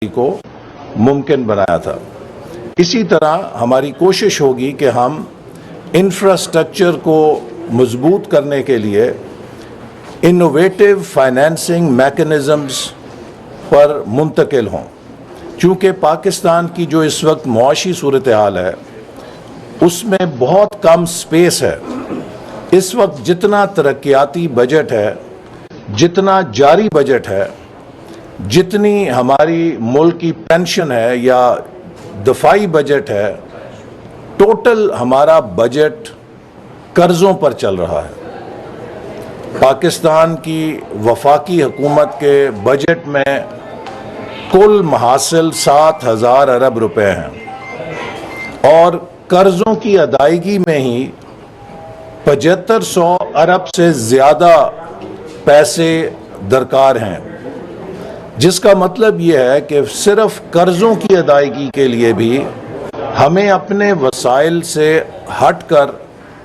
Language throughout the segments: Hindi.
को मुमकिन बनाया था। इसी तरह हमारी कोशिश होगी कि हम इंफ्रास्ट्रक्चर को मजबूत करने के लिए इनोवेटिव फाइनेंसिंग मैकेनिज़म्स पर मुंतकिल हों। चूँकि पाकिस्तान की जो इस वक्त मुआशी सूरत हाल है उसमें बहुत कम स्पेस है। इस वक्त जितना तरक्याती बजट है, जितना जारी बजट है, जितनी हमारी मुल्क की पेंशन है या दफाई बजट है, टोटल हमारा बजट कर्ज़ों पर चल रहा है। पाकिस्तान की वफाकी हुकूमत के बजट में कुल महासिल 7,000 अरब रुपए हैं और कर्ज़ों की अदायगी में ही 7500 अरब से ज़्यादा पैसे दरकार हैं, जिसका मतलब यह है कि सिर्फ कर्ज़ों की अदायगी के लिए भी हमें अपने वसाइल से हटकर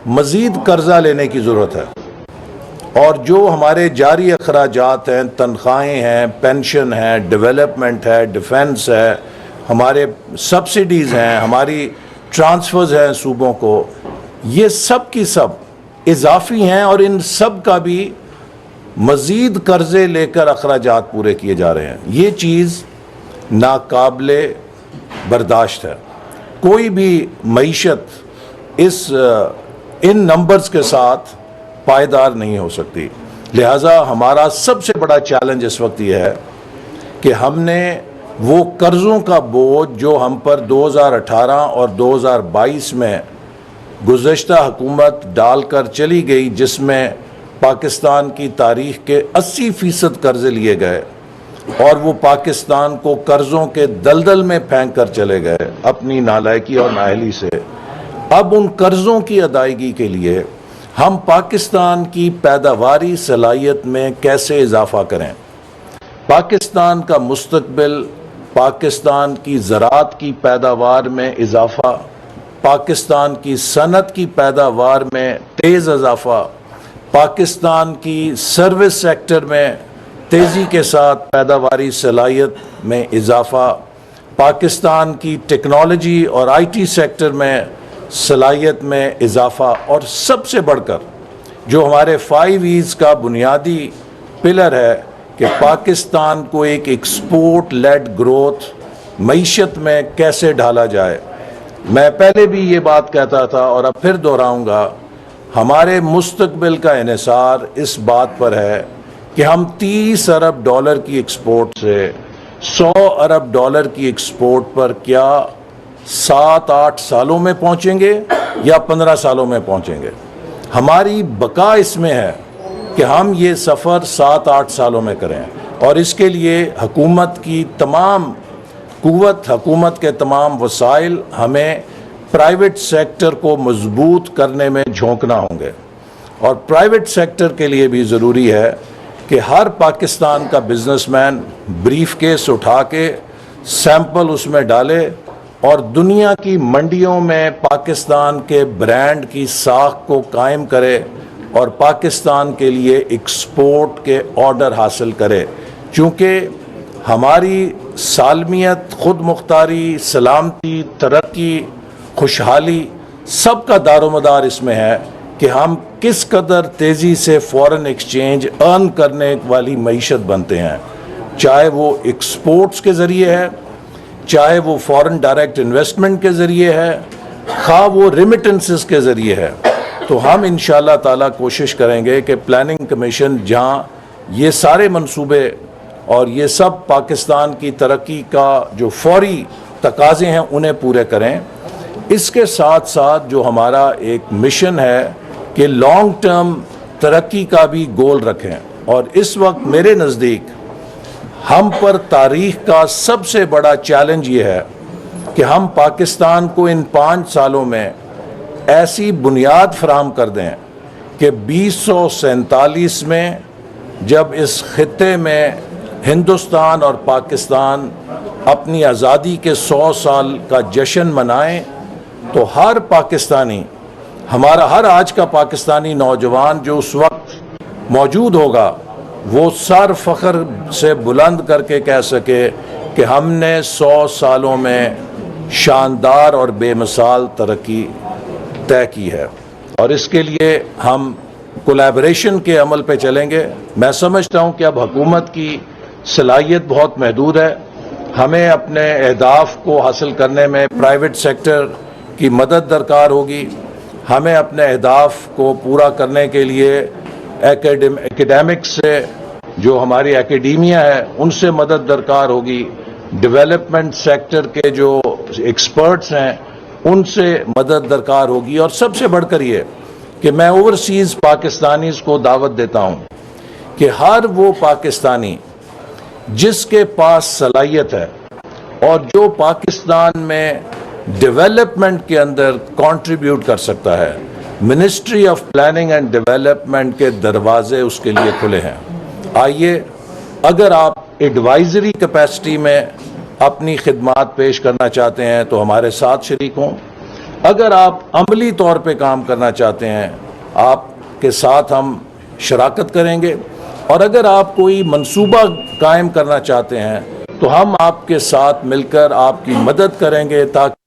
मज़ीद कर्ज़ा लेने की ज़रूरत है। और जो हमारे जारी अखराजात हैं, तनख्वाहें हैं, पेंशन है, डेवलपमेंट है, डिफेंस है, हमारे सब्सिडीज़ हैं, हमारी ट्रांसफ़र्स हैं सूबों को, ये सब की सब इजाफी हैं और इन सब का भी मज़ीद कर्ज़े लेकर अखराजात पूरे किए जा रहे हैं। ये चीज़ नाकाबिले बर्दाश्त है। कोई भी मईशत इन नंबर्स के साथ पायदार नहीं हो सकती। लिहाजा हमारा सबसे बड़ा चैलेंज इस वक्त यह है कि हमने वो कर्ज़ों का बोझ जो हम पर 2018 और 2022 में गुज़श्ता हुकूमत डालकर चली गई, जिसमें पाकिस्तान की तारीख़ के 80% कर्ज़े लिए गए और वो पाकिस्तान को कर्ज़ों के दलदल में फेंक कर चले गए अपनी नालायकी और नाअहली से। अब उन कर्ज़ों की अदायगी के लिए हम पाकिस्तान की पैदावारी सलाहियत में कैसे इजाफ़ा करें। पाकिस्तान का मुस्तकबिल, पाकिस्तान की ज़राअत की पैदावार में इजाफ़ा, पाकिस्तान की सनत की पैदावार में तेज़ इजाफ़ा, पाकिस्तान की सर्विस सेक्टर में तेज़ी के साथ पैदावारी सलाहियत में इजाफ़ा, पाकिस्तान की टेक्नोलॉजी और आईटी सेक्टर में सलाहियत में इजाफ़ा, और सबसे बढ़कर जो हमारे 5 E's का बुनियादी पिलर है कि पाकिस्तान को एक एक्सपोर्ट लेड ग्रोथ मईशत में कैसे ढाला जाए। मैं पहले भी ये बात कहता था और अब फिर दोहराऊंगा, हमारे मुस्तकबिल का इन्हिसार इस बात पर है कि हम 30 अरब डॉलर की एक्सपोर्ट से 100 अरब डॉलर की एक्सपोर्ट पर क्या 7-8 सालों में पहुंचेंगे या 15 सालों में पहुंचेंगे। हमारी बका इसमें है कि हम ये सफ़र 7-8 सालों में करें और इसके लिए हुकूमत की तमाम कुव्वत, हुकूमत के तमाम वसाइल हमें प्राइवेट सेक्टर को मजबूत करने में झोंकना होंगे। और प्राइवेट सेक्टर के लिए भी ज़रूरी है कि हर पाकिस्तान का बिजनेसमैन ब्रीफ केस उठा के सैंपल उसमें डाले और दुनिया की मंडियों में पाकिस्तान के ब्रांड की साख को कायम करे और पाकिस्तान के लिए एक्सपोर्ट के ऑर्डर हासिल करे। चूँकि हमारी सालमियत, खुद मुख्तारी, सलामती, तरक्की, खुशहाली सब का दारोमदार इसमें है कि हम किस कदर तेज़ी से फ़ॉरेन एक्सचेंज अर्न करने वाली मईशत बनते हैं, चाहे वो एक्सपोर्ट्स के ज़रिए है, चाहे वो फ़ॉरेन डायरेक्ट इन्वेस्टमेंट के ज़रिए है, खा वो रिमिटेंसेस के ज़रिए है। तो हम इंशाअल्लाह ताला कोशिश करेंगे कि प्लानिंग कमीशन जहाँ ये सारे मंसूबे और ये सब पाकिस्तान की तरक्की का जो फौरी तकाज़े हैं उन्हें पूरे करें। इसके साथ साथ जो हमारा एक मिशन है कि लॉन्ग टर्म तरक्की का भी गोल रखें। और इस वक्त मेरे नज़दीक हम पर तारीख़ का सबसे बड़ा चैलेंज ये है कि हम पाकिस्तान को इन 5 सालों में ऐसी बुनियाद फराहम कर दें कि 2047 में जब इस खित्ते में हिंदुस्तान और पाकिस्तान अपनी आज़ादी के 100 साल का जश्न मनाएं तो हर पाकिस्तानी, हमारा हर आज का पाकिस्तानी नौजवान जो उस वक्त मौजूद होगा वो सर फ़ख्र से बुलंद करके कह सके कि हमने 100 सालों में शानदार और बेमिसाल तरक्की तय की है और इसके लिए हम कोलैबोरेशन के अमल पे चलेंगे। मैं समझता हूं कि अब हुकूमत की सलाहियत बहुत महदूद है। हमें अपने अहदाफ को हासिल करने में प्राइवेट सेक्टर की मदद दरकार होगी। हमें अपने अहदाफ को पूरा करने के लिए एकेडमिक्स से, जो हमारी एकेडेमिया है, उनसे मदद दरकार होगी। डेवलपमेंट सेक्टर के जो एक्सपर्ट्स हैं उनसे मदद दरकार होगी। और सबसे बढ़कर ये कि मैं ओवरसीज़ पाकिस्तानीज़ को दावत देता हूं कि हर वो पाकिस्तानी जिसके पास सलाहियत है और जो पाकिस्तान में डेवलपमेंट के अंदर कंट्रीब्यूट कर सकता है, ministry of planning and development के दरवाजे उसके लिए खुले हैं। आइए, अगर आप एडवाइजरी कैपेसिटी में अपनी खिदमात पेश करना चाहते हैं तो हमारे साथ शरीक हों। अगर आप अमली तौर पे काम करना चाहते हैं, आपके साथ हम शराकत करेंगे। और अगर आप कोई मंसूबा कायम करना चाहते हैं तो हम आपके साथ मिलकर आपकी मदद करेंगे ताकि